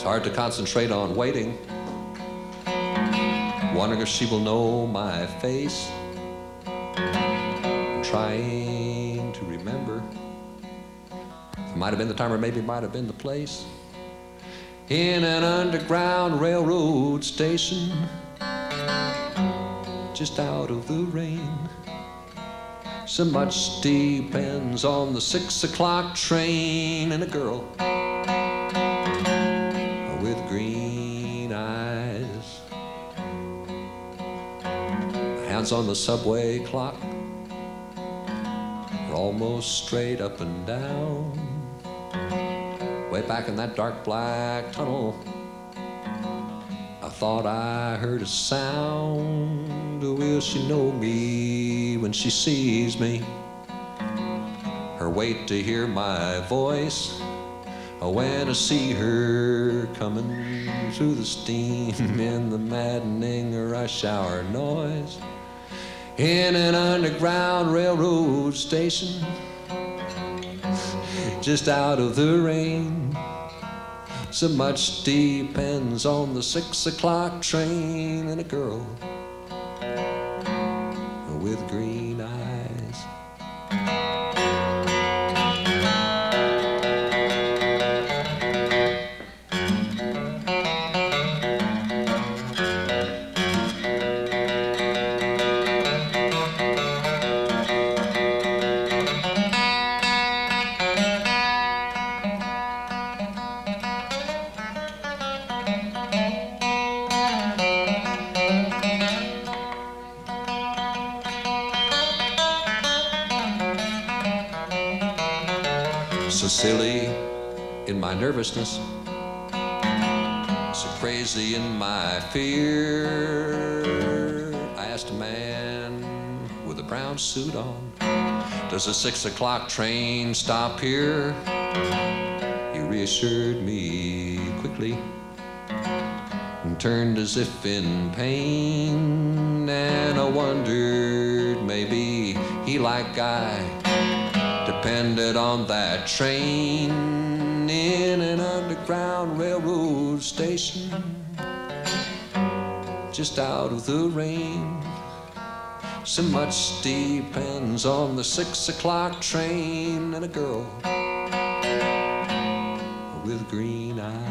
It's hard to concentrate on waiting, wondering if she will know my face. I'm trying to remember. It might have been the time, or maybe it might have been the place. In an underground railroad station, just out of the rain. So much depends on the 6 o'clock train, and a girl with green eyes. Hands on the subway clock, we're almost straight up and down. Way back in that dark black tunnel, I thought I heard a sound. Will she know me when she sees me? Her wait to hear my voice, when I see her coming through the steam in the maddening rush hour noise. In an underground railroad station, just out of the rain. So much depends on the 6 o'clock train, and a girl with green eyes. So silly in my nervousness, so crazy in my fear, I asked a man with a brown suit on, does the 6 o'clock train stop here? He reassured me quickly and turned as if in pain, and I wondered maybe he, like I, depended on that train in an underground railroad station, just out of the rain. So much depends on the 6 o'clock train, and a girl with green eyes.